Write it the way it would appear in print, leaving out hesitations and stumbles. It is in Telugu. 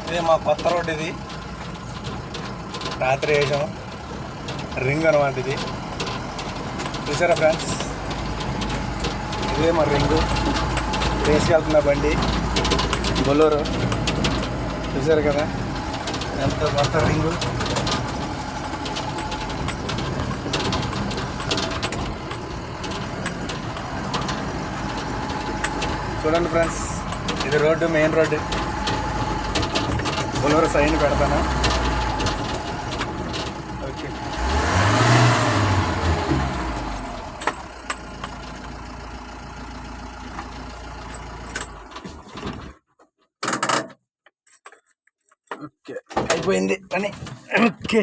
ఇది మా కొత్త రోడ్, ఇది రాత్రి వేసాం రింగ్ అనమాట. ఇది చూసారా ఫ్రెండ్స్, ఇదే మా రింగు వేసుకెళ్తున్న బండి బొలెరో. చూసారు కదా ఎంత కొత్త రింగు. చూడండి ఫ్రెండ్స్, ఇది road, main road. Bolero sign పెడతాను. ఓకే, ఓకే అయిపోయింది పని. ఓకే.